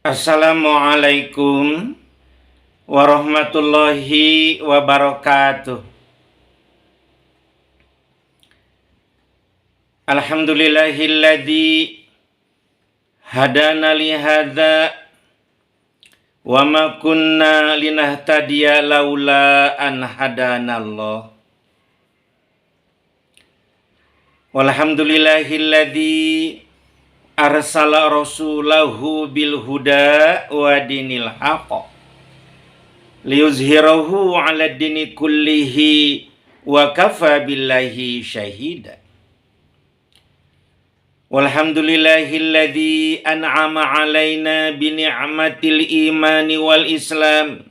Assalamualaikum warahmatullahi wabarakatuh. Alhamdulillahilladzi hadana li hadza wa ma kunna linahtadiya laula an hadanallah. Walhamdulillahilladzi arsala rasulahu bil huda wa dinil haqq liyuzhirahu 'ala dini kullihi wa kafa billahi syahida. Walhamdulillahilladzi an'ama 'alaina bi ni'matil imani wal islam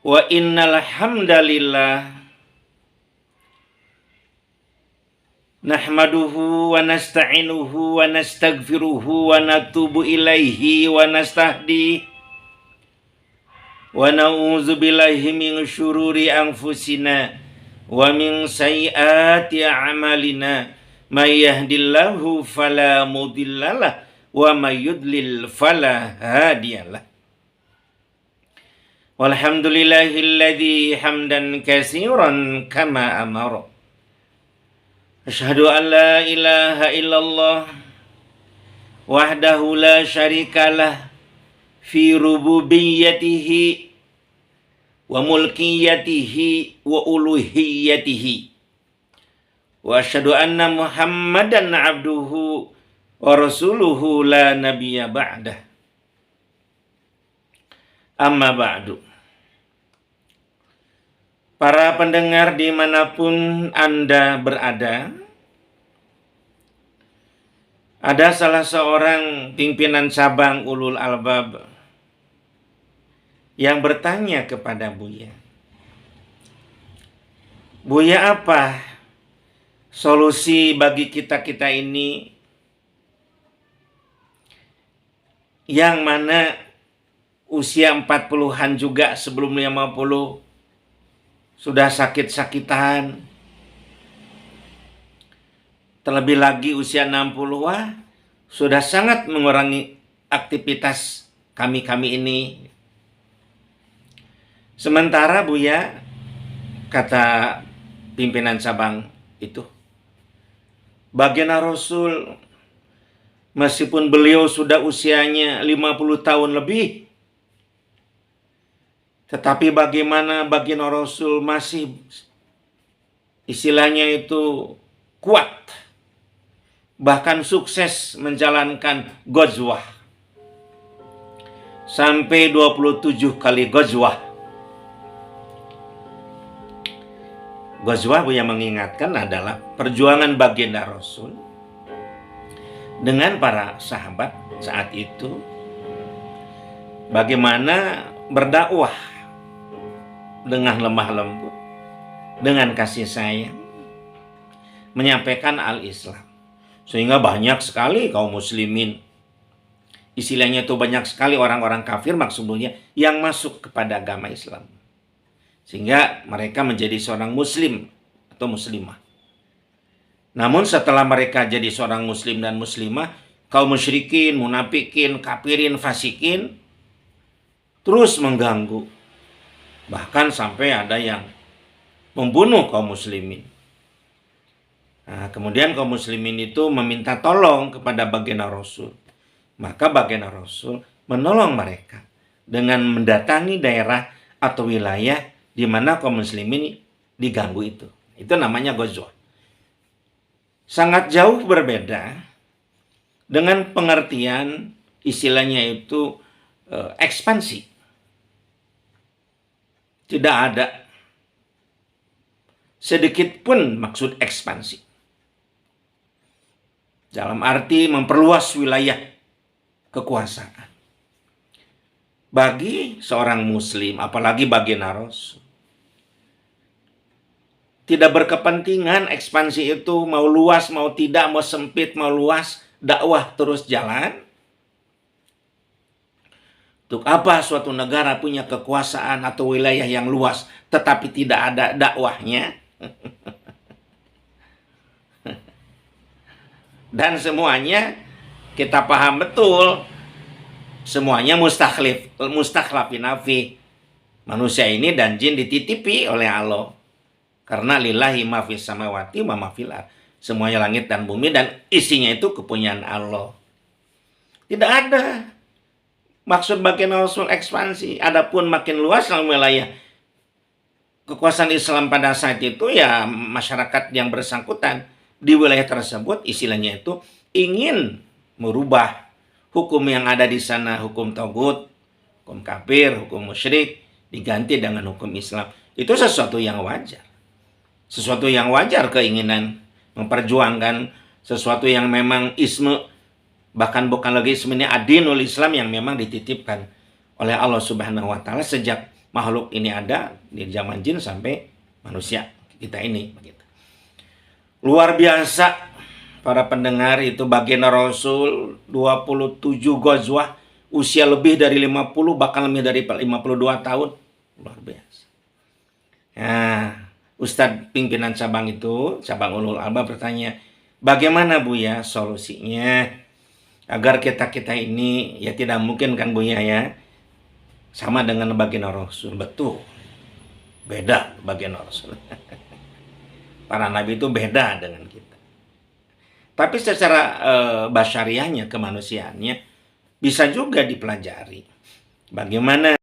wa innal hamdalillah nahmaduhu wa nasta'inuhu wa nastaghfiruhu wa natubu ilaihi wa nastahdi wa na'udzu billahi min syururi anfusina wa min sayyiati a'malina may yahdillahu fala mudhillalah wa may yudlil fala hadiyalah. Walhamdulillahilladzi hamdan katsiran kama amara. Asyhadu an la ilaha illallah wahdahu la syarikalah fi rububiyyatihi wa mulkiyatihi wa uluhiyatihi. Wa asyhadu anna Muhammadan abduhu wa rasuluhu la nabiyya ba'dah. Amma ba'du. Para pendengar dimanapun Anda berada, ada salah seorang pimpinan cabang ulul albab yang bertanya kepada Buya, "Buya, apa solusi bagi kita-kita ini yang mana usia 40-an juga sebelum 50 sudah sakit-sakitan, terlebih lagi usia 60-an sudah sangat mengurangi aktivitas kami ini. Sementara Buya," kata pimpinan cabang itu, "baginda Rasul, meskipun beliau sudah usianya 50 tahun lebih, tetapi bagaimana baginda Rasul masih istilahnya itu kuat, bahkan sukses menjalankan ghazwah sampai 27 kali ghazwah." Ghazwah yang mengingatkan adalah perjuangan baginda Rasul dengan para sahabat saat itu, bagaimana berdakwah dengan lemah lembut, dengan kasih sayang, menyampaikan al-Islam. Sehingga banyak sekali kaum muslimin, istilahnya itu banyak sekali orang-orang kafir maksudnya, yang masuk kepada agama Islam. Sehingga mereka menjadi seorang muslim atau muslimah. Namun setelah mereka jadi seorang muslim dan muslimah, kaum musyrikin, munafikin, kafirin, fasikin terus mengganggu. Bahkan sampai ada yang membunuh kaum muslimin. Nah, kemudian kaum muslimin itu meminta tolong kepada baginda Rasul. Maka baginda Rasul menolong mereka dengan mendatangi daerah atau wilayah di mana kaum muslimin diganggu itu. Itu namanya ghazwah. Sangat jauh berbeda dengan pengertian istilahnya itu ekspansi. Tidak ada sedikit pun maksud ekspansi. Dalam arti memperluas wilayah kekuasaan. Bagi seorang muslim, apalagi baginda Rasul, tidak berkepentingan ekspansi itu mau luas, mau tidak, mau sempit, mau luas, dakwah terus jalan. Untuk apa suatu negara punya kekuasaan atau wilayah yang luas tetapi tidak ada dakwahnya? Dan semuanya kita paham betul Semuanya mustakhlafin fi. Manusia ini dan jin dititipi oleh Allah. Karena lillahi ma fis samawati wa ma fil ardh. Semuanya langit dan bumi dan isinya itu kepunyaan Allah. Tidak ada maksud bagian Rasul ekspansi. Adapun makin luas wilayah kekuasaan Islam pada saat itu, ya masyarakat yang bersangkutan di wilayah tersebut istilahnya itu ingin merubah hukum yang ada di sana, hukum tagut, hukum kafir, hukum musyrik, diganti dengan hukum Islam. Itu sesuatu yang wajar. Sesuatu yang wajar, keinginan memperjuangkan sesuatu yang memang isme, bahkan bukan lagi isme, ini adinul Islam yang memang dititipkan oleh Allah Subhanahu wa taala sejak makhluk ini ada di zaman jin sampai manusia kita ini begitu. Luar biasa para pendengar, itu baginda Rasul 27 ghazwah, usia lebih dari 50, bahkan lebih dari 52 tahun. Luar biasa. Nah, Ustadz pimpinan cabang itu, cabang Ulul Albab bertanya, bagaimana Buya solusinya agar kita ini, ya tidak mungkin kan Buya ya, sama dengan baginda Rasul. Betul, beda baginda Rasul. Para nabi itu beda dengan kita. Tapi secara basyariahnya, kemanusiaannya, bisa juga dipelajari. Bagaimana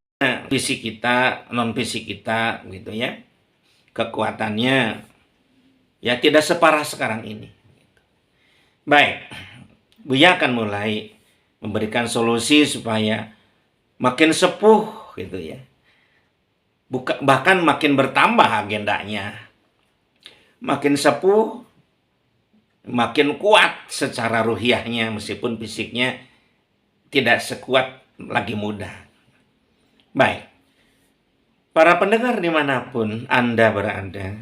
fisik kita, non fisik kita gitu ya. Kekuatannya ya tidak separah sekarang ini. Baik, Buya akan mulai memberikan solusi supaya makin sepuh gitu ya. Bahkan makin bertambah agendanya. Makin sepuh, makin kuat secara ruhiyahnya, meskipun fisiknya tidak sekuat lagi muda. Baik, para pendengar dimanapun Anda berada,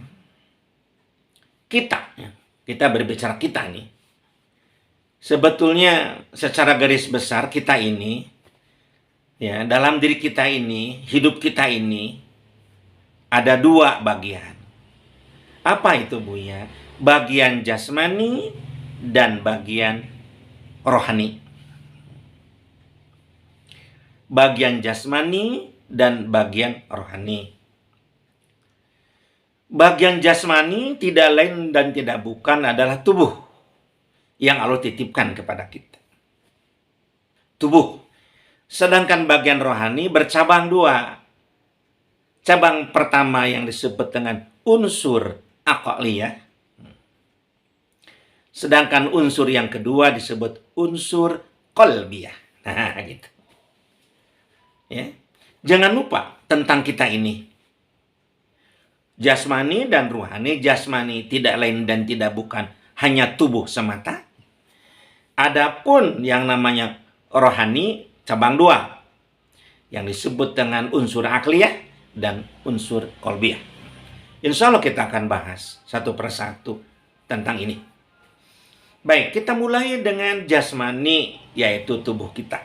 kita berbicara kita nih, sebetulnya secara garis besar kita ini, ya dalam diri kita ini, hidup kita ini, ada dua bagian. Apa itu Buya? Bagian jasmani dan bagian rohani. Bagian jasmani dan bagian rohani. Bagian jasmani tidak lain dan tidak bukan adalah tubuh yang Allah titipkan kepada kita. Tubuh. Sedangkan bagian rohani bercabang dua. Cabang pertama yang disebut dengan unsur aqliyah. Sedangkan unsur yang kedua disebut unsur qalbiyah. Nah, gitu. Ya. Jangan lupa tentang kita ini. Jasmani dan ruhani. Jasmani tidak lain dan tidak bukan hanya tubuh semata. Adapun yang namanya rohani cabang dua, yang disebut dengan unsur akliyah dan unsur qalbiyah. Insya Allah kita akan bahas satu persatu tentang ini. Baik, kita mulai dengan jasmani, yaitu tubuh kita.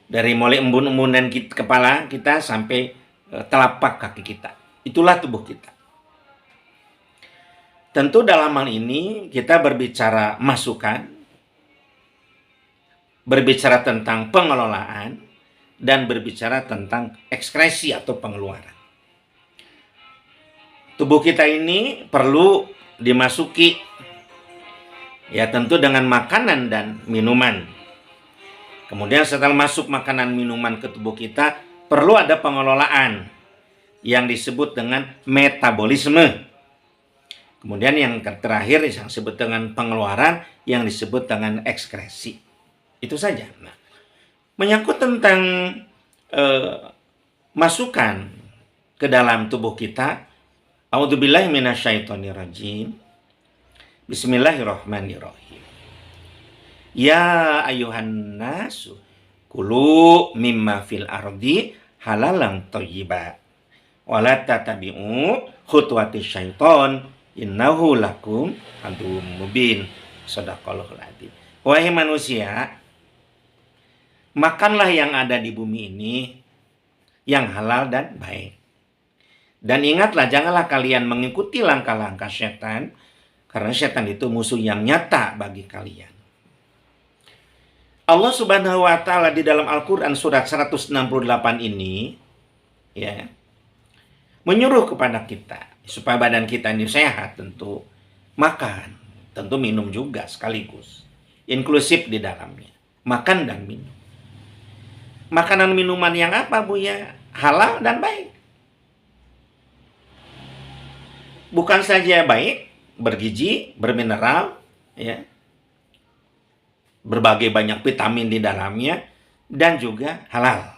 Dari mulai embun-embunan kepala kita sampai telapak kaki kita. Itulah tubuh kita. Tentu dalam hal ini kita berbicara masukan, berbicara tentang pengelolaan, dan berbicara tentang ekskresi atau pengeluaran. Tubuh kita ini perlu dimasuki, ya tentu dengan makanan dan minuman. Kemudian setelah masuk makanan minuman ke tubuh kita, perlu ada pengelolaan yang disebut dengan metabolisme. Kemudian yang terakhir yang disebut dengan pengeluaran, yang disebut dengan ekskresi. Itu saja. Nah, menyangkut tentang masukan ke dalam tubuh kita, a'udzubillahi minasyaitonirrajim. Bismillahirrahmanirrahim. Ya ayuhan nasu kulu mimma fil ardi halalan thayyiba wala tatabi'u khutuwati syaiton innahu lakum aduwwum mubin. Shadaqallahul adzim. Wahai manusia, makanlah yang ada di bumi ini yang halal dan baik. Dan ingatlah, janganlah kalian mengikuti langkah-langkah setan, karena setan itu musuh yang nyata bagi kalian. Allah Subhanahu wa taala di dalam Al-Qur'an surat 168 ini ya menyuruh kepada kita supaya badan kita ini sehat, tentu makan, tentu minum juga sekaligus. Inklusif di dalamnya. Makan dan minum. Makanan minuman yang apa, Bu ya? Halal dan baik. Bukan saja baik, bergizi, bermineral, ya. Berbagai banyak vitamin di dalamnya dan juga halal.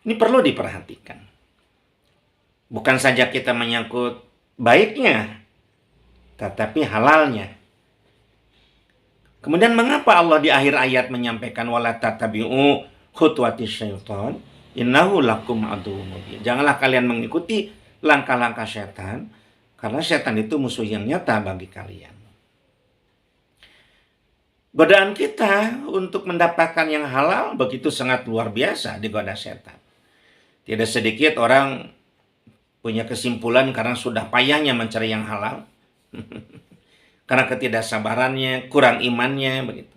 Ini perlu diperhatikan. Bukan saja kita menyangkut baiknya, tetapi halalnya. Kemudian mengapa Allah di akhir ayat menyampaikan wala tattabi'u khutuwatis syaitan innahu lakum aduwwum mubin. Janganlah kalian mengikuti langkah-langkah setan karena setan itu musuh yang nyata bagi kalian. Godaan kita untuk mendapatkan yang halal begitu sangat luar biasa digoda setan. Tidak sedikit orang punya kesimpulan karena sudah payahnya mencari yang halal. Karena ketidaksabarannya, kurang imannya begitu.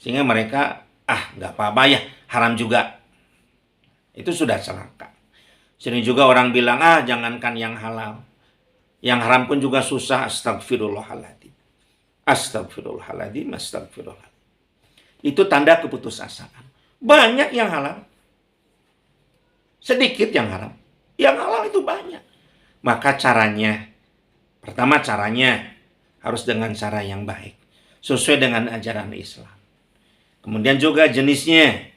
Sehingga mereka, nggak apa-apa ya, haram juga. Itu sudah celaka. Sini juga orang bilang, jangankan yang halal. Yang haram pun juga susah, astagfirullahaladzim. Astagfirullahaladzim, astagfirullahaladzim. Itu tanda keputusasaan. Banyak yang halal. Sedikit yang haram. Yang halal itu banyak. Maka caranya, pertama caranya harus dengan cara yang baik. Sesuai dengan ajaran Islam. Kemudian juga jenisnya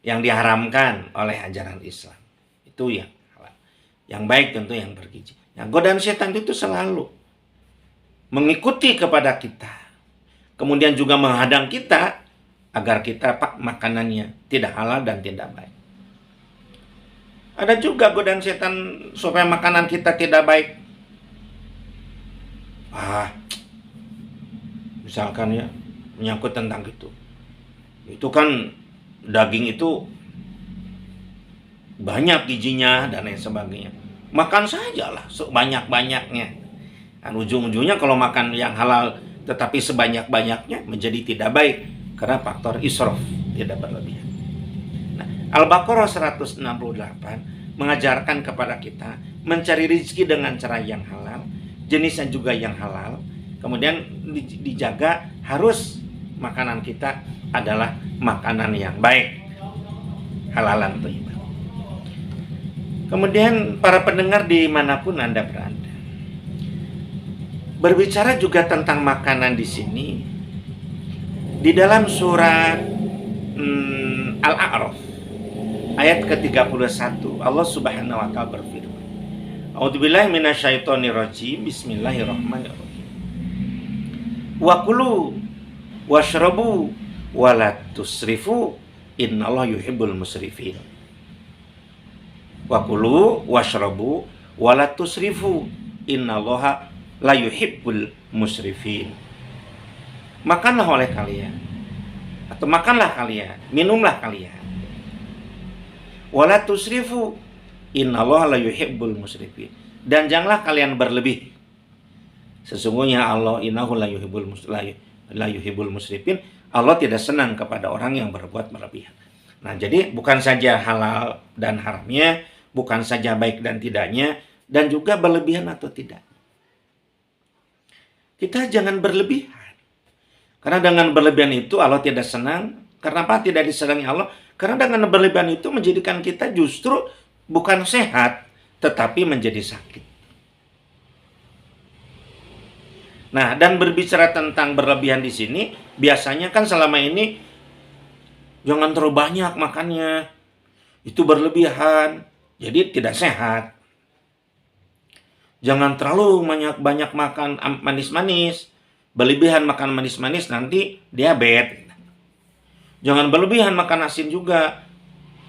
yang diharamkan oleh ajaran Islam. Itu yang halal. Yang baik tentu yang bergizi. Yang godaan setan itu selalu mengikuti kepada kita. Kemudian juga menghadang kita agar kita makanannya tidak halal dan tidak baik. Ada juga godaan setan supaya makanan kita tidak baik. Misalkan ya, menyangkut tentang itu. Itu kan daging itu banyak gizinya dan lain sebagainya. Makan sajalah sebanyak-banyaknya. Dan ujung-ujungnya kalau makan yang halal tetapi sebanyak-banyaknya menjadi tidak baik karena faktor israf, tidak berlebihan. Nah, Al-Baqarah 168 mengajarkan kepada kita mencari rezeki dengan cara yang halal, jenisnya juga yang halal. Kemudian dijaga harus makanan kita adalah makanan yang baik, halalan thayyibah. Kemudian para pendengar dimanapun Anda berada, berbicara juga tentang makanan di sini di dalam surat Al-A'raf ayat ke-31 Allah Subhanahu wa taala berfirman, A'udzubillahi minasyaitonirrajim, bismillahirrahmanirrahim. Wa kulu washrabu wa la tusrifu innallaha yuhibbul musrifin. Wa kulu washrabu wa la tusrifu innallaha la yuhibbul musrifin. Makanlah oleh kalian, atau makanlah kalian, minumlah kalian. Wa la tusrifu innallaha la yuhibbul musrifin. Dan janganlah kalian berlebih. Sesungguhnya Allah innahu la yuhibbul musrifin. Allah tidak senang kepada orang yang berbuat berlebihan. Nah, jadi bukan saja halal dan haramnya, bukan saja baik dan tidaknya, dan juga berlebihan atau tidak. Kita jangan berlebihan. Karena dengan berlebihan itu Allah tidak senang. Kenapa tidak disenangi Allah? Karena dengan berlebihan itu menjadikan kita justru bukan sehat, tetapi menjadi sakit. Nah, dan berbicara tentang berlebihan di sini, biasanya kan selama ini jangan terlalu banyak makannya. Itu berlebihan, jadi tidak sehat. Jangan terlalu banyak makan manis-manis. Berlebihan makan manis-manis nanti diabetes. Jangan berlebihan makan asin juga.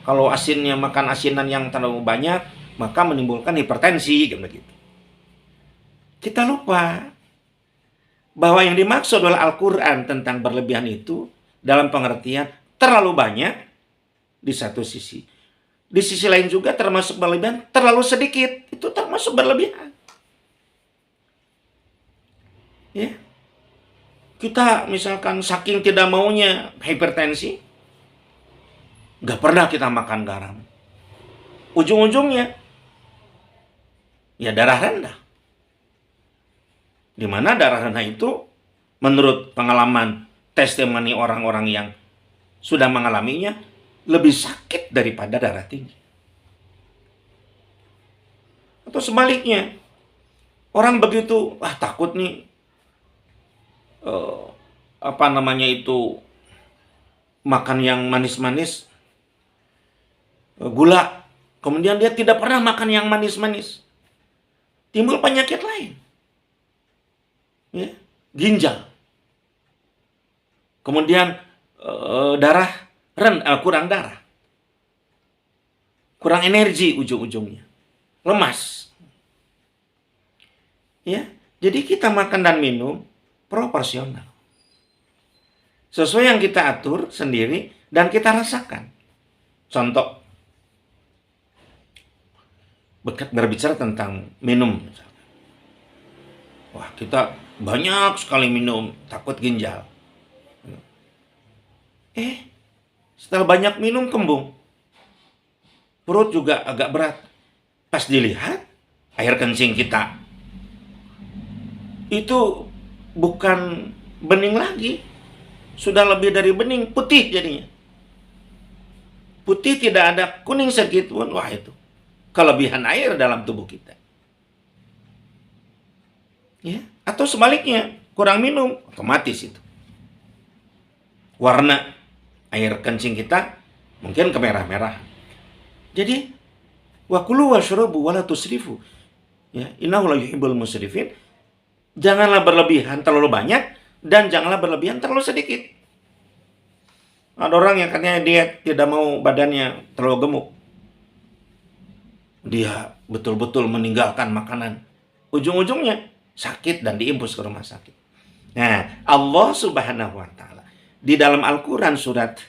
Kalau asinnya makan asinan yang terlalu banyak, maka menimbulkan hipertensi gitu. Kita lupa bahwa yang dimaksud oleh Al-Quran tentang berlebihan itu dalam pengertian terlalu banyak di satu sisi. Di sisi lain juga termasuk berlebihan terlalu sedikit. Itu termasuk berlebihan. Ya. Kita misalkan saking tidak maunya hipertensi, nggak pernah kita makan garam. Ujung-ujungnya, ya darah rendah. Di mana darah rendah itu, menurut pengalaman testimoni orang-orang yang sudah mengalaminya, lebih sakit daripada darah tinggi. Atau sebaliknya, orang begitu, takut nih, makan yang manis-manis, gula, kemudian dia tidak pernah makan yang manis-manis, timbul penyakit lain, ya, ginjal, kemudian kurang darah, kurang energi, ujung-ujungnya lemas, ya. Jadi kita makan dan minum proporsional, sesuai yang kita atur sendiri dan kita rasakan. Contoh, berbicara tentang minum. Wah, kita banyak sekali minum, takut ginjal. Setelah banyak minum kembung. Perut juga agak berat. Pas dilihat, air kencing kita itu bukan bening lagi. Sudah lebih dari bening, putih jadinya. Putih, tidak ada kuning sedikit pun. Wah, itu kelebihan air dalam tubuh kita. Ya, atau sebaliknya, kurang minum, otomatis itu. Warna air kencing kita mungkin kemerah-merah. Jadi, wa kulu washrabu wa la tusrifu. Ya, innahu la yuhibbul musrifin. Janganlah berlebihan terlalu banyak dan janganlah berlebihan terlalu sedikit. Ada orang yang katanya diet, tidak mau badannya terlalu gemuk. Dia betul-betul meninggalkan makanan. Ujung-ujungnya sakit dan diimpus ke rumah sakit. Nah, Allah Subhanahu wa taala di dalam Al-Qur'an surat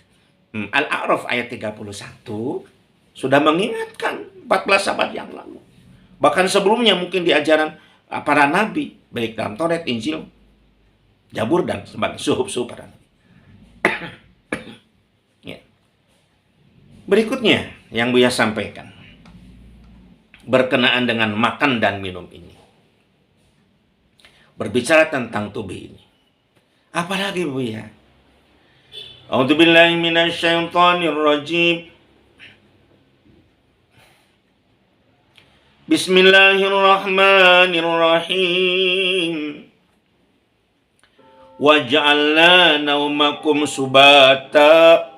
Al-A'raf ayat 31 sudah mengingatkan 14 abad yang lalu. Bahkan sebelumnya mungkin di ajaran para nabi, baik dalam Taurat, Injil, Zabur dan sebagainya, suhuf para nabi. Ya. Berikutnya yang Buya sampaikan berkenaan dengan makan dan minum ini. Berbicara tentang tubuh ini. Apalagi Buya? A'udzubillahi minasyaitonir rajim. Bismillahirrahmanirrahim. Wa ja'alna naumakum subata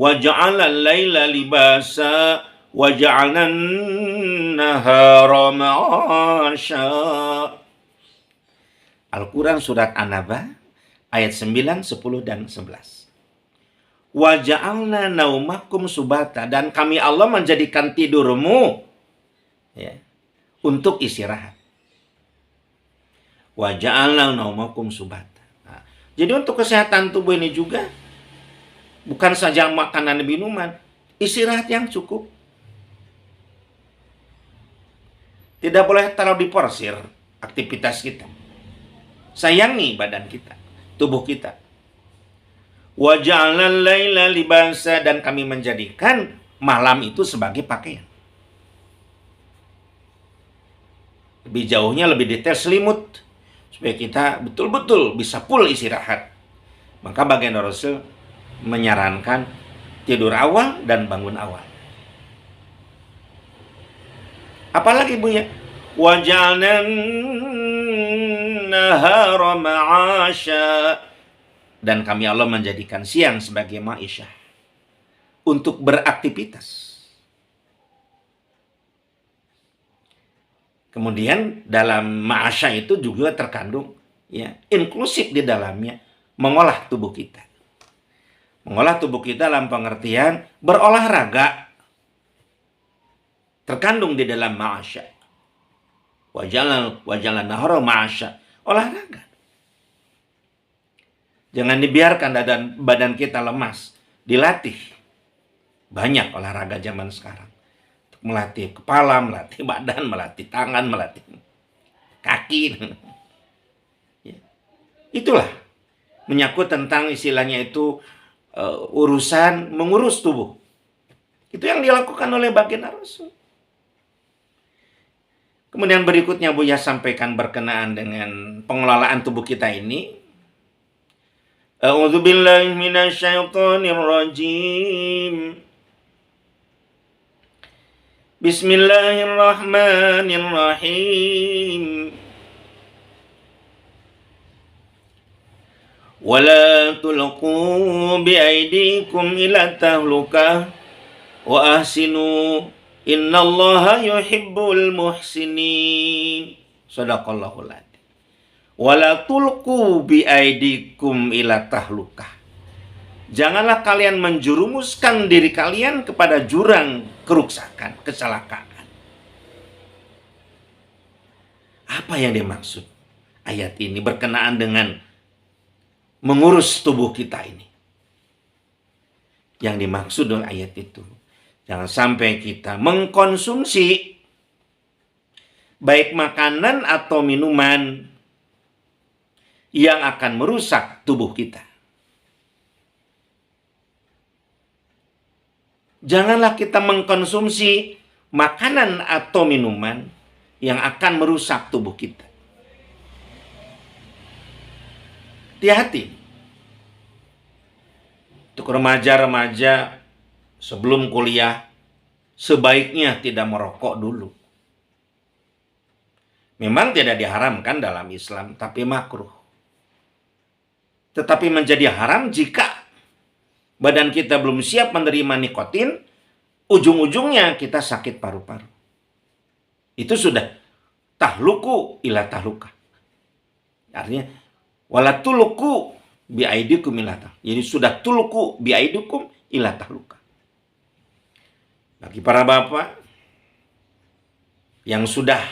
wa ja'alna al-laila libasa wa ja'alna an-nahara ma'asha. Al-Quran surat An-Naba ayat 9, 10, dan 11. Wa ja'alna naumakum subata, dan kami Allah menjadikan tidurmu, ya, untuk istirahat. Wa ja'alna naumakum subata. Nah, jadi untuk kesehatan tubuh ini juga bukan saja makanan dan minuman, istirahat yang cukup. Tidak boleh terlalu diporsir aktivitas kita. Sayangi badan kita, tubuh kita. Wa ja'alna al-laila libasa, dan kami menjadikan malam itu sebagai pakaian. Lebih jauhnya, lebih detail, selimut, supaya kita betul-betul bisa full istirahat. Maka baginda Rasul menyarankan tidur awal dan bangun awal. Apalagi Buya? Wa ja'alna nahara ma'asha, dan kami Allah menjadikan siang sebagai ma'isyah, untuk beraktivitas. Kemudian dalam ma'asya itu juga terkandung, ya, inklusif di dalamnya mengolah tubuh kita. Mengolah tubuh kita dalam pengertian berolahraga, terkandung di dalam ma'asya. Wajalan nahara ma'asya, olahraga. Jangan dibiarkan badan kita lemas, dilatih. Banyak olahraga zaman sekarang. Melatih kepala, melatih badan, melatih tangan, melatih kaki. Ya. Itulah menyangkut tentang istilahnya itu urusan mengurus tubuh. Itu yang dilakukan oleh baginda Rasul. Kemudian berikutnya Buya sampaikan berkenaan dengan pengelolaan tubuh kita ini. A'udzubillahi minasyaitonirrajim. Bismillahirrahmanirrahim. Wala tulqu biaidikum ila tahlukah wa ahsinu innallaha yuhibbul muhsinin. Shadaqallahul adzim. Wala tulqu biaidikum ila tahlukah. Janganlah kalian menjerumuskan diri kalian kepada jurang keruksakan, kecelakaan. Apa yang dimaksud ayat ini berkenaan dengan mengurus tubuh kita ini? Yang dimaksud oleh ayat itu, jangan sampai kita mengkonsumsi baik makanan atau minuman yang akan merusak tubuh kita. Janganlah kita mengkonsumsi makanan atau minuman yang akan merusak tubuh kita. Hati-hati. Untuk remaja-remaja sebelum kuliah, sebaiknya tidak merokok dulu. Memang tidak diharamkan dalam Islam, tapi makruh. Tetapi menjadi haram jika badan kita belum siap menerima nikotin, ujung-ujungnya kita sakit paru-paru. Itu sudah tahluku ila tahluka. Artinya, wala tuluku biaidikum ila tahluka. Jadi sudah tuluku biaidikum ila tahluka. Bagi para bapak yang sudah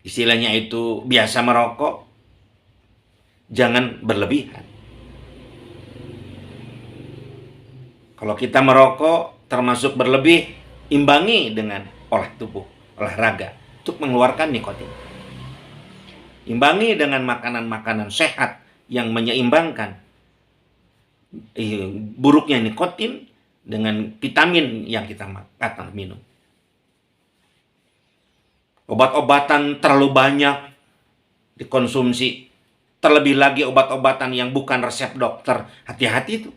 istilahnya itu biasa merokok, jangan berlebihan. Kalau kita merokok termasuk berlebih, imbangi dengan olahraga untuk mengeluarkan nikotin. Imbangi dengan makanan-makanan sehat yang menyeimbangkan buruknya nikotin dengan vitamin yang kita makan minum. Obat-obatan terlalu banyak dikonsumsi, terlebih lagi obat-obatan yang bukan resep dokter, hati-hati itu.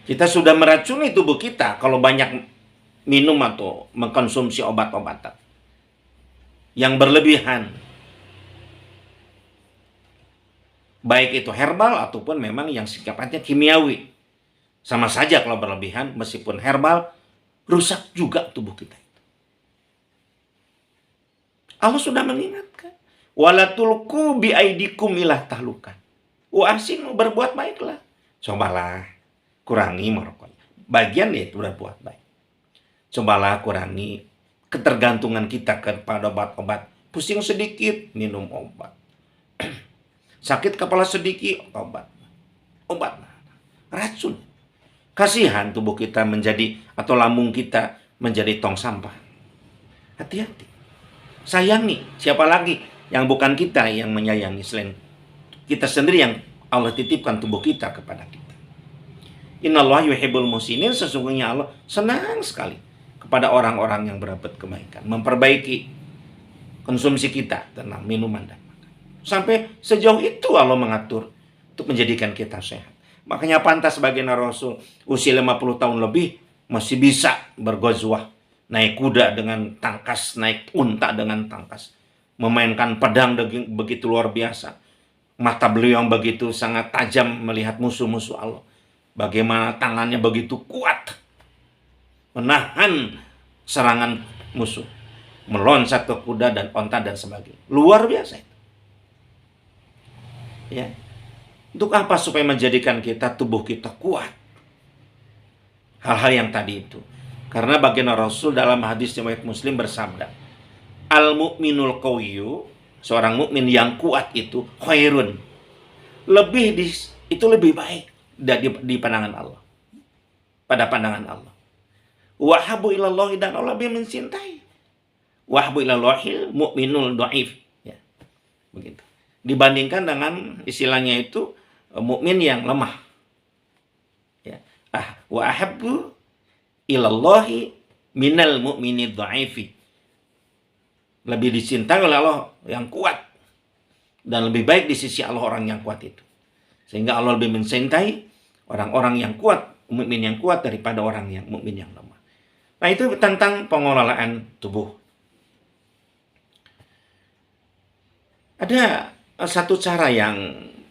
Kita sudah meracuni tubuh kita kalau banyak minum atau mengkonsumsi obat-obatan yang berlebihan. Baik itu herbal ataupun memang yang sifatnya kimiawi. Sama saja kalau berlebihan, meskipun herbal, rusak juga tubuh kita. Allah sudah mengingatkan. Wala tulqu biaidikum ilah tahlukan. Wa ahsinu, berbuat baiklah. Cobalah kurangi merokok. Bagian itu berbuat baik. Cobalah kurangi ketergantungan kita kepada obat-obat. Pusing sedikit, minum obat. Sakit kepala sedikit, obat. Obat. Racun. Kasihan tubuh kita menjadi, atau lambung kita menjadi tong sampah. Hati-hati. Sayangi. Siapa lagi yang bukan kita yang menyayangi selain kita sendiri yang Allah titipkan tubuh kita kepada kita. Innallaha yuhibbul muhsinin, sesungguhnya Allah senang sekali kepada orang-orang yang berbuat kebaikan, memperbaiki konsumsi kita tentang minuman dan makan. Sampai sejauh itu Allah mengatur untuk menjadikan kita sehat. Makanya pantas baginda Rasul usia 50 tahun lebih masih bisa berghazwah, naik kuda dengan tangkas, naik unta dengan tangkas, memainkan pedang begitu luar biasa. Mata beliau yang begitu sangat tajam melihat musuh-musuh Allah. Bagaimana tangannya begitu kuat menahan serangan musuh, meloncat ke kuda dan onta dan sebagainya. Luar biasa itu. Ya. Untuk apa? Supaya menjadikan kita, tubuh kita kuat. Hal-hal yang tadi itu. Karena baginda Rasul dalam hadis riwayat Muslim bersabda, al-mu'minul qawiyyu, seorang mukmin yang kuat itu khairun. Itu lebih baik di pandangan Allah. Pada pandangan Allah. Wahabu ilallahi, dan Allah lebih mencintai. Wahabu ilallahil mu'minul dhaif. Ya. Begitu. dibandingkan dengan istilahnya itu mukmin yang lemah. Ya. Wa ahabbu ilallahi minal mu'mini dha'ifi. Lebih dicintai oleh Allah yang kuat dan lebih baik di sisi Allah orang yang kuat itu. Sehingga Allah lebih mencintai orang-orang yang kuat, mukmin yang kuat daripada orang yang mukmin yang lemah. Nah, itu tentang pengelolaan tubuh. Ada satu cara yang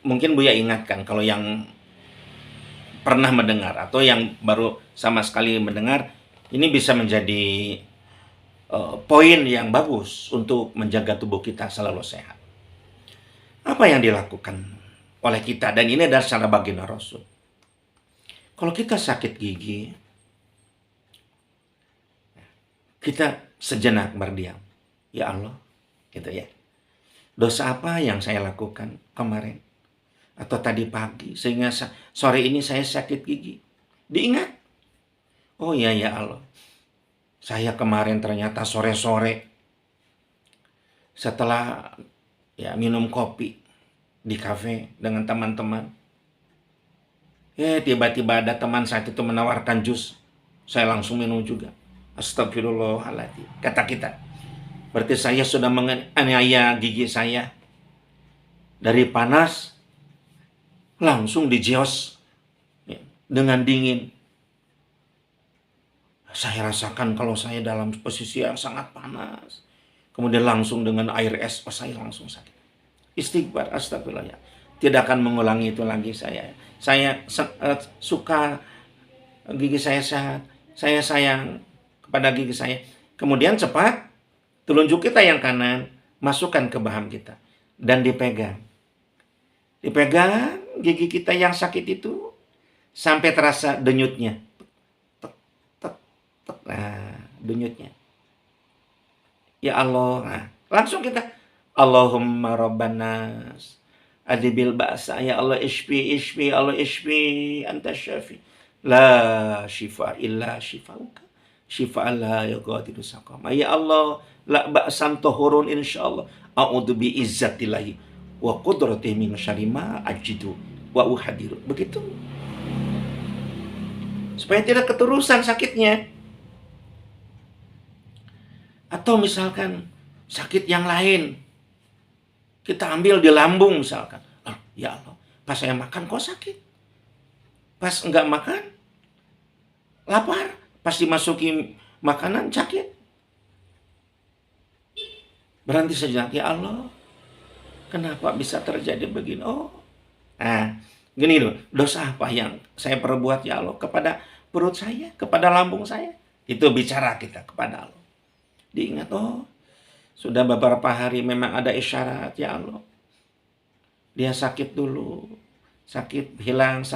mungkin Buya ingatkan kalau yang pernah mendengar atau yang baru sama sekali mendengar, ini bisa menjadi poin yang bagus untuk menjaga tubuh kita selalu sehat. Apa yang dilakukan oleh kita, dan ini adalah cara baginda Rasul. Kalau kita sakit gigi, kita sejenak berdiam. Ya Allah, gitu ya. Dosa apa yang saya lakukan kemarin atau tadi pagi sehingga sore ini saya sakit gigi? Diingat. Oh iya ya Allah. Saya kemarin ternyata sore-sore setelah minum kopi di kafe dengan teman-teman. Tiba-tiba ada teman saat itu menawarkan jus. Saya langsung minum juga. Astagfirullahaladzim. Kata kita. Berarti saya sudah menganiaya gigi saya. Dari panas, langsung dijios dengan dingin. Saya rasakan kalau saya dalam posisi yang sangat panas. Kemudian langsung dengan air es, saya langsung sakit. Istighfar, astagfirullah. Tidak akan mengulangi itu lagi saya. Saya suka gigi saya sehat. Saya sayang kepada gigi saya. Kemudian cepat telunjuk kita yang kanan masukkan ke baham kita dan dipegang. Dipegang gigi kita yang sakit itu sampai terasa denyutnya. Nah, denyutnya. Ya Allah. Nah, langsung kita Allahumma rabbanas adibil ba'sa, ya Allah ishfi Allah ishfi anta syafi la shifa illa shifauka shifa la yughadiru saqama. Ya Allah, la ba'san tahurun insyaallah. A'udzu bi izzatillahi wa qudratihi min syarri ma ajidu wa uhadiru. Begitu. Supaya tidak keterusan sakitnya. Atau misalkan sakit yang lain, kita ambil di lambung misalkan. Ya Allah, pas saya makan kok sakit. Pas enggak makan, lapar. Pas dimasuki makanan sakit. Berhenti sejenak. Ya Allah, kenapa bisa terjadi begini? Gini loh, dosa apa yang saya perbuat ya Allah kepada perut saya, kepada lambung saya? Itu bicara kita kepada Allah. Diingat, sudah beberapa hari memang ada isyarat, ya Allah. Dia sakit dulu, sakit hilang.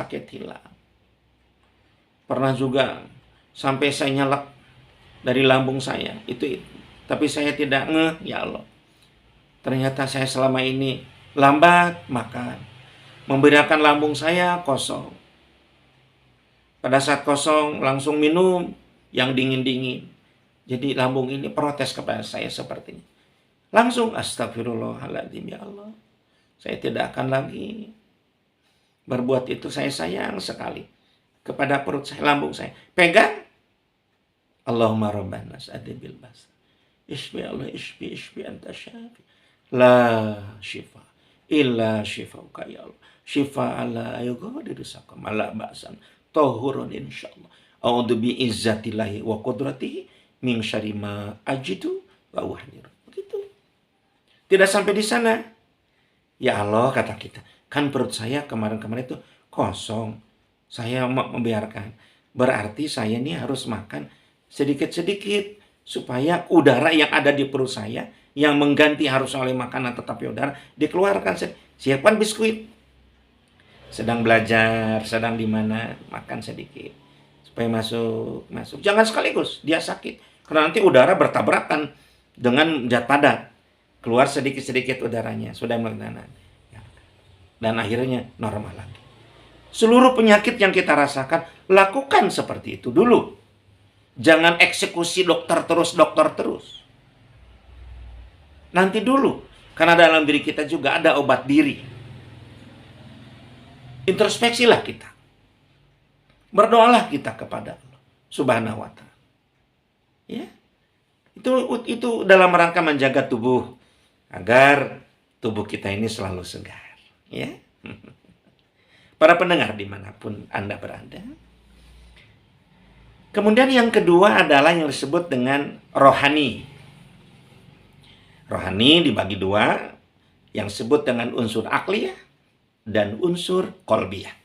Pernah juga sampai saya nyelak dari lambung saya, itu. Tapi saya tidak ya Allah. Ternyata saya selama ini lambat makan, membiarkan lambung saya kosong. Pada saat kosong langsung minum yang dingin-dingin. Jadi lambung ini protes kepada saya sepertinya. Langsung astagfirullahaladzim, ya Allah. Saya tidak akan lagi berbuat itu. Saya sayang sekali kepada perut saya, lambung saya. Pegang. Allahumma rabbanas adibil bas. Ishfi Allah, ishfi anta syafi. La shifa illa shifauka ya Allah. Shifa ala yughadiru saqama la ba'san tahurun insyaallah. A'udzu bi izzatillahi wa qudratihi min syarri ma ajidu wa uhadiru. Begitu. Tidak sampai di sana. Ya Allah, kata kita, kan perut saya kemarin-kemarin itu kosong. Saya membiarkan. Berarti saya ini harus makan sedikit-sedikit supaya udara yang ada di perut saya yang mengganti harus oleh makanan tetapi udara dikeluarkan. Siapkan biskuit. Sedang belajar, sedang di mana, makan sedikit supaya masuk. Jangan sekaligus, dia sakit. Karena nanti udara bertabrakan dengan zat padat. Keluar sedikit-sedikit udaranya. Sudah menggunakan. Dan akhirnya normal lagi. Seluruh penyakit yang kita rasakan, lakukan seperti itu dulu. Jangan eksekusi dokter terus. Nanti dulu. Karena dalam diri kita juga ada obat diri. Introspeksilah kita. Berdoalah kita kepada Allah Subhanahu wa Ta'ala. Ya. Itu dalam rangka menjaga tubuh agar tubuh kita ini selalu segar. Ya. Para pendengar dimanapun Anda berada. Kemudian yang kedua adalah yang disebut dengan rohani. Rohani dibagi dua, yang disebut dengan unsur akliyah dan unsur kolbiyah.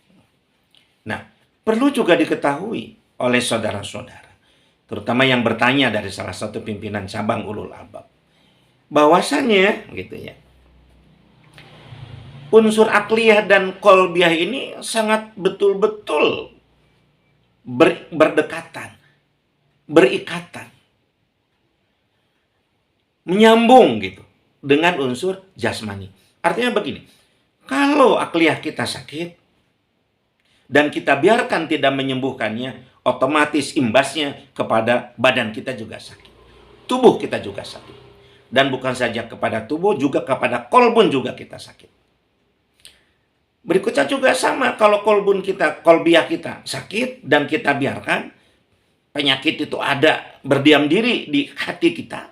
Nah, perlu juga diketahui oleh saudara-saudara, terutama yang bertanya dari salah satu pimpinan cabang ulul albab, bahwasannya gitu ya, unsur akliyah dan kolbiyah ini sangat betul-betul berdekatan, berikatan, menyambung gitu dengan unsur jasmani. Artinya begini, kalau akliyah kita sakit dan kita biarkan tidak menyembuhkannya, otomatis imbasnya kepada badan kita juga sakit, tubuh kita juga sakit, dan bukan saja kepada tubuh, juga kepada kolbun juga kita sakit. Berikutnya juga sama, kalau kolbiyah kita sakit dan kita biarkan penyakit itu ada, berdiam diri di hati kita,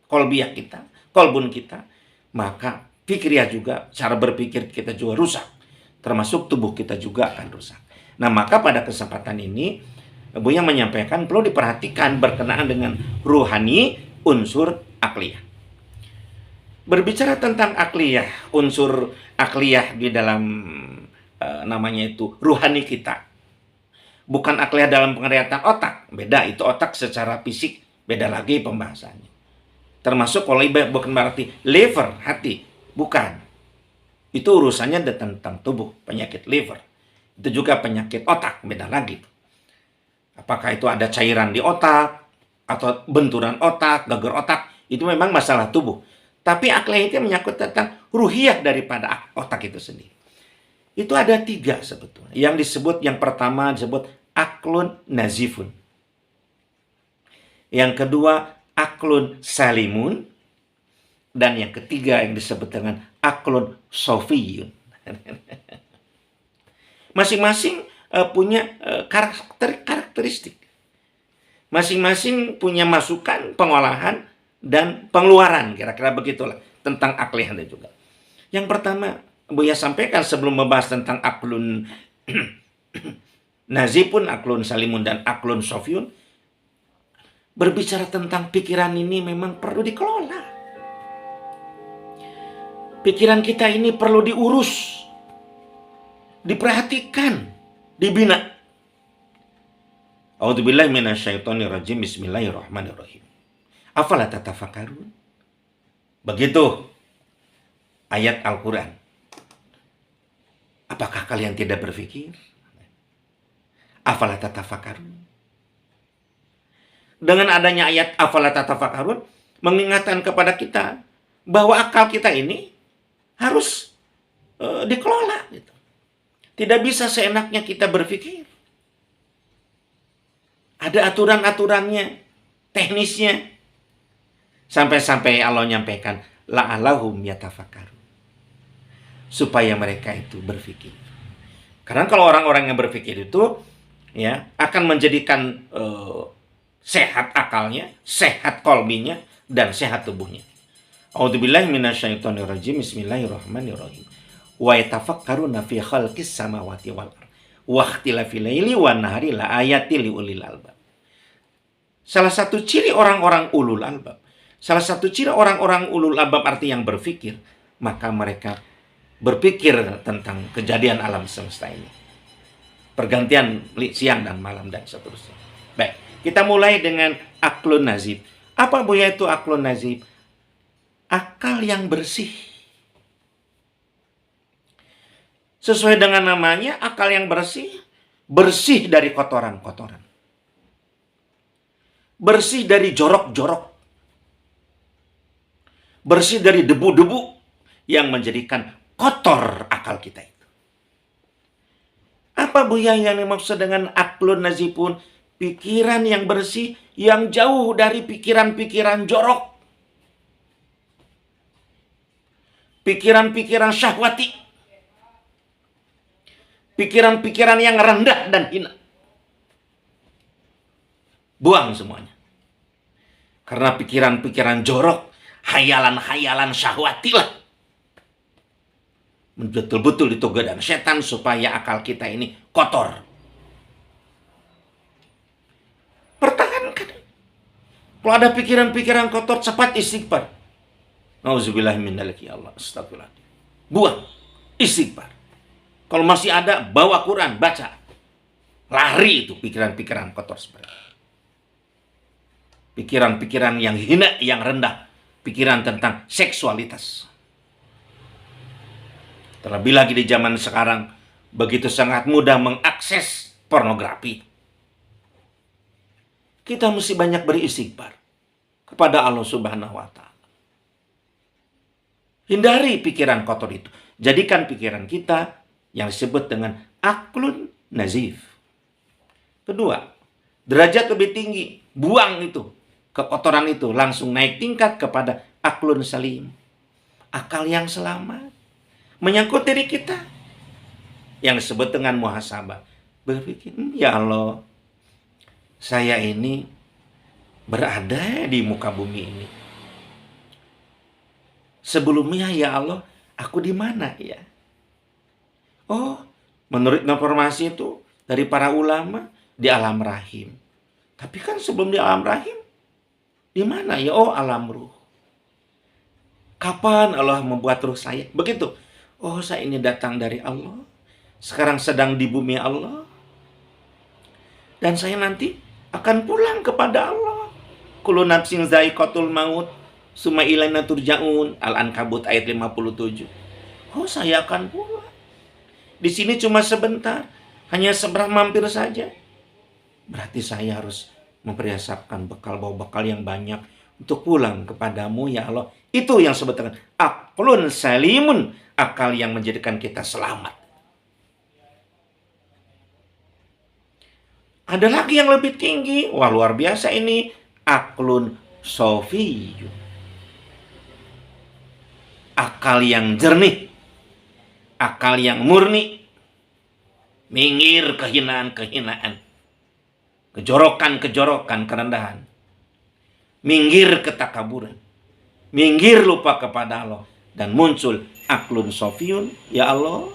kolbiyah kita, kolbun kita, maka fikriah juga, cara berpikir kita juga rusak, termasuk tubuh kita juga akan rusak. Nah, maka pada kesempatan ini Buya menyampaikan perlu diperhatikan berkenaan dengan ruhani, unsur akliyah. Berbicara tentang akliyah, unsur akliyah di dalam namanya itu ruhani kita. Bukan akliyah dalam pengertian otak, beda, itu otak secara fisik, beda lagi pembahasannya. Termasuk kalau bukan berarti liver, hati, bukan. Itu urusannya tentang tubuh, penyakit liver. Itu juga penyakit otak, beda lagi. Apakah itu ada cairan di otak, atau benturan otak, geger otak, itu memang masalah tubuh. Tapi akliyah itu menyangkut tentang ruhiyah daripada otak itu sendiri. Itu ada 3 sebetulnya. Yang pertama disebut aklun nazifun. Yang kedua aklun salimun. Dan yang ketiga yang disebut dengan aklun sofiyun. Masing-masing punya karakteristik. Masing-masing punya masukan, pengolahan, dan pengeluaran, kira-kira begitulah tentang akliyah juga. Yang pertama, Buya sampaikan sebelum membahas tentang aklun nazifun, aklun salimun, dan aklun sofiyun, berbicara tentang pikiran ini memang perlu dikelola. Pikiran kita ini perlu diurus, diperhatikan, dibina. A'udzubillahi minasyaitonirrajim. Bismillahirrahmanirrahim. Afala tatafakkarun. Begitu ayat Al-Quran. Apakah kalian tidak berpikir? Afala tatafakkarun. Dengan adanya ayat afala tatafakkarun, mengingatkan kepada kita bahwa akal kita ini harus dikelola. Gitu. Tidak bisa seenaknya kita berpikir. Ada aturan-aturannya, teknisnya. Sampai-sampai Allah nyampaikan la'allahum yatafakkarun, supaya mereka itu berpikir. Karena kalau orang-orang yang berpikir itu ya akan menjadikan sehat akalnya, sehat kolbinya, dan sehat tubuhnya. A'udzubillahi minasyaitonirrajim. Bismillahirrahmanirrahim. Wa yatafakkaruna fi khalqis samawati wal ardh wa ikhtilafil laili wan nahari la ayatil liulil albab. Salah satu ciri orang-orang ulul albab, salah satu ciri orang-orang ulul albab arti yang berpikir, maka mereka berpikir tentang kejadian alam semesta ini. Pergantian siang dan malam dan seterusnya. Baik, kita mulai dengan aklun nazib. Apa Buya itu aklun nazib? Akal yang bersih. Sesuai dengan namanya, akal yang bersih, bersih dari kotoran-kotoran. Bersih dari jorok-jorok. Bersih dari debu-debu yang menjadikan kotor akal kita itu. Apa Buya yang dimaksud dengan aklun nazifun? Pikiran yang bersih, yang jauh dari pikiran-pikiran jorok. pikiran-pikiran syahwati, pikiran-pikiran yang rendah dan hina. Buang semuanya. Karena pikiran-pikiran jorok, hayalan-hayalan syahwati lah, betul-betul itu godaan setan supaya akal kita ini kotor. Pertahankan. Kalau ada pikiran-pikiran kotor, cepat istighfar. Nauzubillah min dzalik, ya Allah, astagfirullah. Buang, istighfar. Kalau masih ada, bawa Quran, baca. Lari itu pikiran-pikiran kotor seperti itu. Pikiran-pikiran yang hina, yang rendah. Pikiran tentang seksualitas. Terlebih lagi di zaman sekarang, begitu sangat mudah mengakses pornografi. Kita mesti banyak beristighfar kepada Allah Subhanahu wa Ta'ala. Hindari pikiran kotor itu. Jadikan pikiran kita yang disebut dengan aklun nazif. Kedua, derajat lebih tinggi. Buang itu, kekotoran itu. Langsung naik tingkat kepada aklun salim. Akal yang selamat. Menyangkut diri kita. Yang disebut dengan muhasabah. Berpikir, ya Allah, saya ini berada di muka bumi ini. Sebelumnya ya Allah, aku di mana ya? Oh, menurut informasi itu dari para ulama di alam rahim. Tapi kan sebelum di alam rahim, di mana ya? Oh, alam ruh. Kapan Allah membuat ruh saya? Begitu. Oh, saya ini datang dari Allah. Sekarang sedang di bumi Allah. Dan saya nanti akan pulang kepada Allah. Kullu nafsin dha'iqatul maut. Summa ilaina turja'un. Al-Ankabut ayat 57. Oh, saya akan pulang. Di sini cuma sebentar. Hanya seberang mampir saja. Berarti saya harus mempersiapkan bekal, bawa bekal yang banyak untuk pulang kepadamu ya Allah. Itu yang sebutkan aqlun salimun. Akal yang menjadikan kita selamat. Ada lagi yang lebih tinggi. Wah, luar biasa ini. Aqlun sofiyun. Akal yang jernih, akal yang murni, minggir kehinaan-kehinaan, kejorokan-kejorokan, kerendahan, minggir ketakaburan, minggir lupa kepada Allah, dan muncul aklun sofiyun. Ya Allah,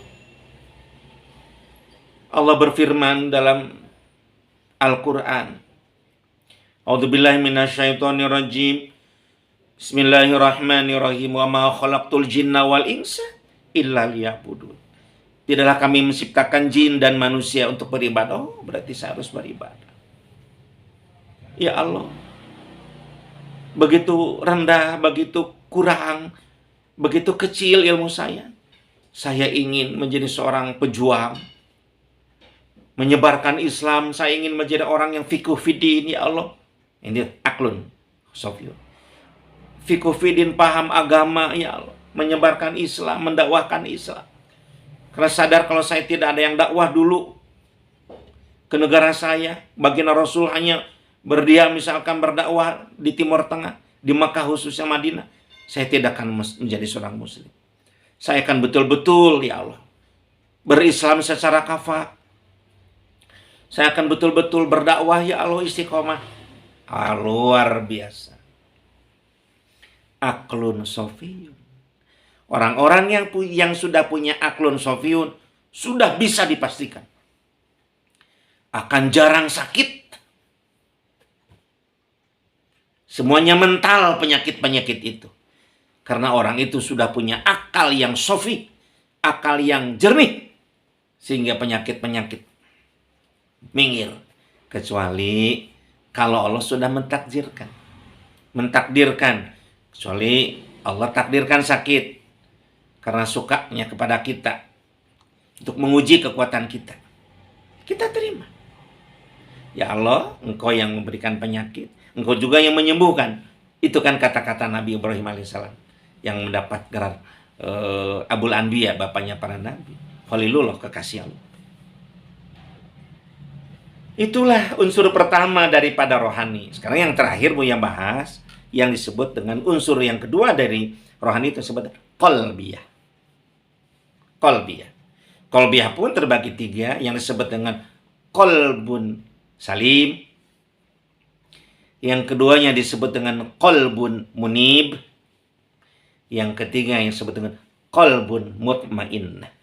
Allah berfirman dalam Al-Quran, A'udzubillahi minasyaitonirrajim. Bismillahirrahmanirrahim. Wa ma khalaqtul jinna wal insa illa liya'budun. Tidaklah kami menciptakan jin dan manusia untuk beribadah. Oh, berarti saya harus beribadah. Ya Allah, begitu rendah, begitu kurang, begitu kecil ilmu saya. Saya ingin menjadi seorang pejuang, menyebarkan Islam. Saya ingin menjadi orang yang fiqh fiddin, ya Allah. Ini aklun sofiyun. Fiqh fiddin, paham agama, ya Allah. Menyebarkan Islam, mendakwahkan Islam. Karena sadar kalau saya tidak ada yang dakwah dulu ke negara saya. Baginda Rasul hanya berdiam misalkan berdakwah di Timur Tengah, di Makkah khususnya Madinah. Saya tidak akan menjadi seorang muslim. Saya akan betul-betul, ya Allah, berislam secara kafah. Saya akan betul-betul berdakwah, ya Allah, istiqomah. Luar biasa. Aklun sofiyun. Orang-orang yang sudah punya aklun sofiyun sudah bisa dipastikan akan jarang sakit. Semuanya mental penyakit-penyakit itu. Karena orang itu sudah punya akal yang sofi, akal yang jernih, sehingga penyakit-penyakit minggir. Kecuali kalau Allah sudah mentakdirkan. Kecuali Allah takdirkan sakit karena sukanya kepada kita untuk menguji kekuatan kita. Kita terima. Ya Allah, Engkau yang memberikan penyakit, Engkau juga yang menyembuhkan. Itu kan kata-kata Nabi Ibrahim alaihissalam yang mendapat gelar Abul Anbiya, bapaknya para nabi. Khalilullah, kekasih Allah. Itulah unsur pertama daripada rohani. Sekarang yang terakhir Buya bahas yang disebut dengan unsur yang kedua dari rohani tersebut, qalbiyah. Qalbiyah. Qalbiyah pun terbagi 3 yang disebut dengan qalbun salim. Yang keduanya disebut dengan qalbun munib. Yang ketiga yang disebut dengan qalbun mutmainnah.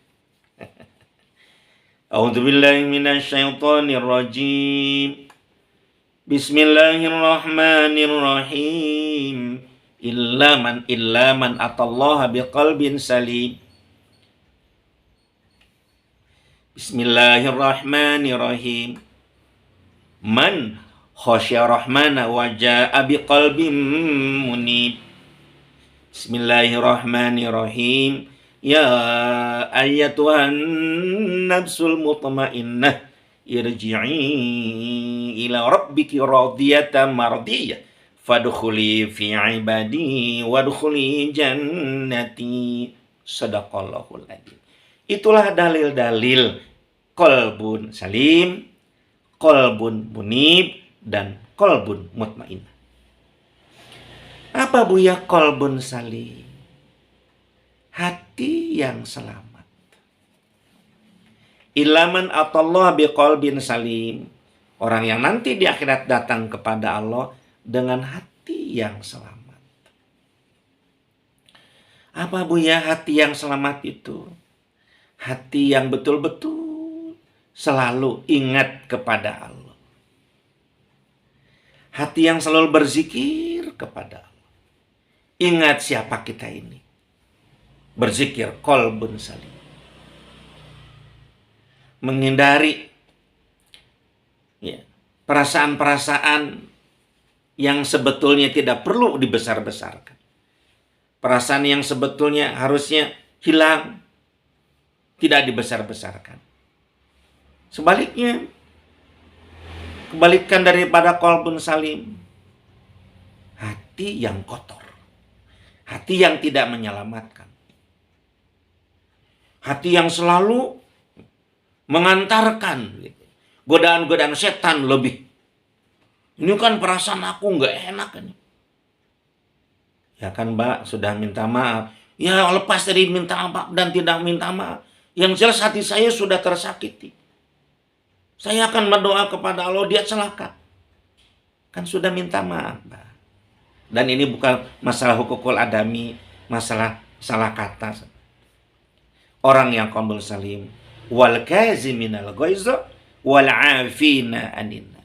A'udzubillahi minasyaitonir rajim. Bismillahirrahmanirrahim. Illa man atallaha biqalbin salim. Bismillahirrahmanirrahim. Man khasya rahmana wa ja'a biqalbin munib. Bismillahirrahmanirrahim. Ya ayyatuhan nafsul mutmainnah irji'i ila rabbiki radiyatan mardiyah fadkhuli fi ibadi wadkhuli jannati. Sadaqallahul adzim. Itulah dalil-dalil qalbun salim, qalbun munib, dan qalbun mutmainnah. Apa Buya qalbun salim? Hati yang selamat. Ilaman atallah biqalbin salim. Orang yang nanti di akhirat datang kepada Allah dengan hati yang selamat. Apa Buya hati yang selamat itu? Hati yang betul-betul selalu ingat kepada Allah. Hati yang selalu berzikir kepada Allah. Ingat siapa kita ini. Berzikir qalbun salim. Menghindari perasaan-perasaan yang sebetulnya tidak perlu dibesar-besarkan. Perasaan yang sebetulnya harusnya hilang, tidak dibesar-besarkan. Sebaliknya, kebalikan daripada qalbun salim, hati yang kotor, hati yang tidak menyelamatkan, hati yang selalu mengantarkan godaan-godaan setan lebih. Ini kan perasaan aku nggak enak ini. Ya kan Mbak, sudah minta maaf. Ya lepas dari minta maaf dan tidak minta maaf. Yang jelas hati saya sudah tersakiti. Saya akan berdoa kepada Allah, dia celaka. Kan sudah minta maaf, Mbak. Dan ini bukan masalah hukukul adami, masalah salah kata. Orang yang qalbun salim, wal kaziminal ghaiza wal 'afina 'anil nas.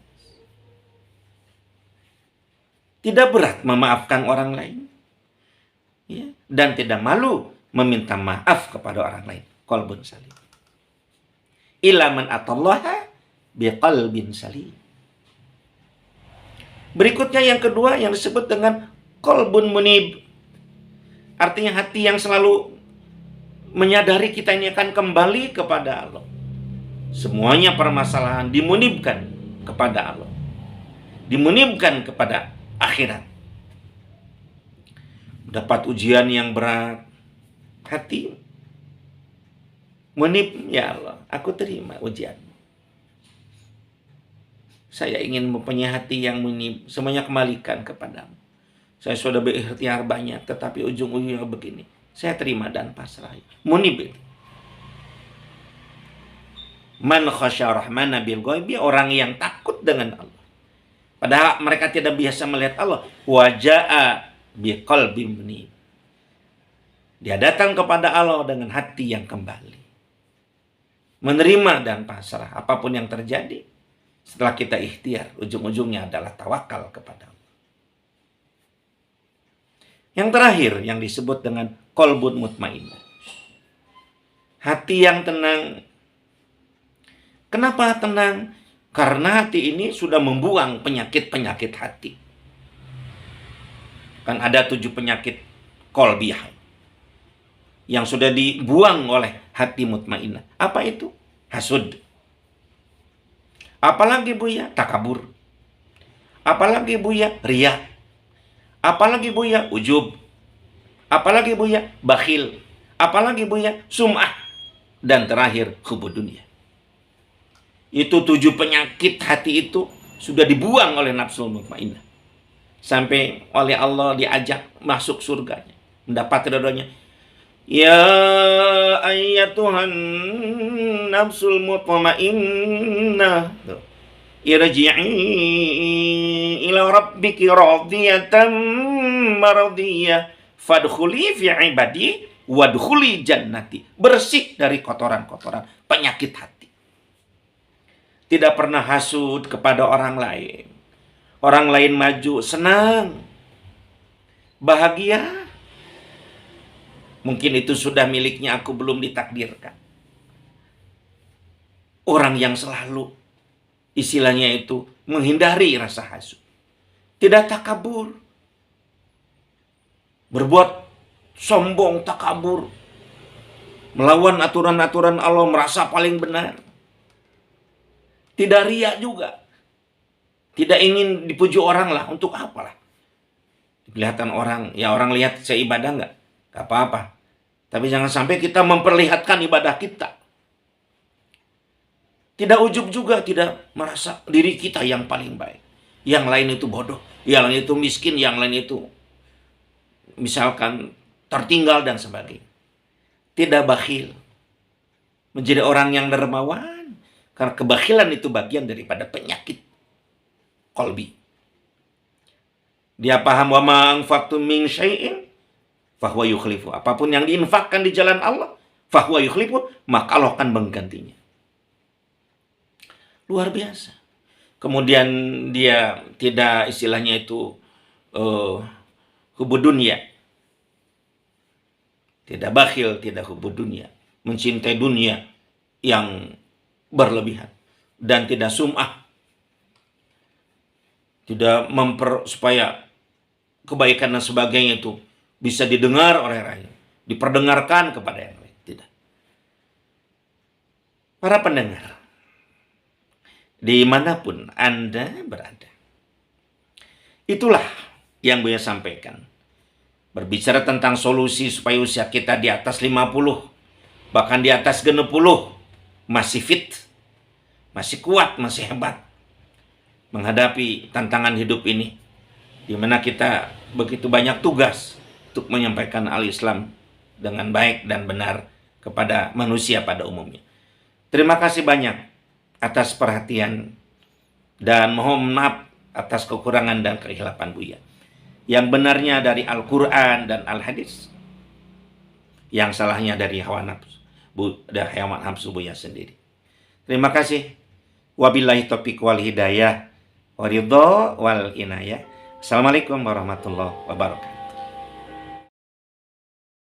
Tidak berat memaafkan orang lain. Ya, dan tidak malu meminta maaf kepada orang lain. Qalbun salim. Illa man atallaha biqalbin salim. Berikutnya yang kedua yang disebut dengan qalbun munib. Artinya hati yang selalu menyadari kita ini akan kembali kepada Allah. Semuanya permasalahan dimunibkan kepada Allah. Dimunibkan kepada akhirat. Dapat ujian yang berat, hati munib, ya Allah, aku terima ujian. Saya ingin mempunyai hati yang munib, semuanya kembalikan kepadamu. Saya sudah berikhtiar banyak, tetapi ujung-ujungnya begini. Saya terima dan pasrah. Munib itu. Man khasya rahmana bil ghaibi, orang yang takut dengan Allah. Padahal mereka tidak biasa melihat Allah. Waja'a biqalbin munib. Dia datang kepada Allah dengan hati yang kembali. Menerima dan pasrah apapun yang terjadi. Setelah kita ikhtiar, ujung-ujungnya adalah tawakal kepada Allah. Yang terakhir yang disebut dengan qalbun mutmainnah. Hati yang tenang. Kenapa tenang? Karena hati ini sudah membuang penyakit-penyakit hati. Kan ada 7 penyakit qalbiyah yang sudah dibuang oleh hati mutmainnah. Apa itu? Hasud. Apalagi Buya? Takabur. Apalagi Buya? Riya. Apalagi Buya? Ujub. Apalagi Buya? Bakhil. Apalagi Buya? Sum'ah. Dan terakhir, hubud dunia. Itu 7 penyakit hati itu sudah dibuang oleh nafsu mutmainnah. Sampai oleh Allah diajak masuk surganya. Mendapat ridhonya. Ya ayyatuhan nafsul mutmainnah. Tuh. Irji'i ila rabbiki radiyatan maradiyah. Fadkhuli fi ibadi wadkhuli jannati. Bersih dari kotoran-kotoran penyakit hati. Tidak pernah hasud kepada orang lain. Orang lain maju, senang, bahagia. Mungkin itu sudah miliknya, aku belum ditakdirkan. Orang yang selalu istilahnya itu menghindari rasa hasud. Tidak takabur. Berbuat sombong, takabur. Melawan aturan-aturan Allah, merasa paling benar. Tidak riya juga. Tidak ingin dipuji orang lah. Untuk apalah? Kelihatan orang, ya orang lihat saya ibadah nggak? Nggak apa-apa. Tapi jangan sampai kita memperlihatkan ibadah kita. Tidak ujub juga, tidak merasa diri kita yang paling baik. Yang lain itu bodoh, yang lain itu miskin, yang lain itu misalkan tertinggal dan sebagainya. Tidak bakhil. Menjadi orang yang dermawan. Karena kebakhilan itu bagian daripada penyakit qalbi. Dia paham wa ma anfaqtum min syai'in fahuwa yukhlifu. Apapun yang diinfakkan di jalan Allah, fahuwa yukhlifu, maka Allah akan menggantinya. Luar biasa. Kemudian dia tidak istilahnya itu hubud dunia. Tidak bakhil, tidak hubud dunia. Mencintai dunia yang berlebihan. Dan tidak sum'ah. Tidak supaya kebaikan dan sebagainya itu bisa didengar oleh rakyat. Diperdengarkan kepada yang lain. Tidak. Para pendengar, dimanapun Anda berada, itulah yang Buya sampaikan. Berbicara tentang solusi supaya usia kita di atas 50, bahkan di atas 60, masih fit, masih kuat, masih hebat menghadapi tantangan hidup ini, di mana kita begitu banyak tugas untuk menyampaikan al-Islam dengan baik dan benar kepada manusia pada umumnya. Terima kasih banyak atas perhatian dan mohon maaf atas kekurangan dan kekhilafan Buya. Yang benarnya dari Al-Quran dan Al-Hadis, yang salahnya dari hawa nafsu Buya sendiri. Terima kasih. Wabillahi taufiq wal hidayah, waridho wal inayah. Assalamualaikum warahmatullahi wabarakatuh.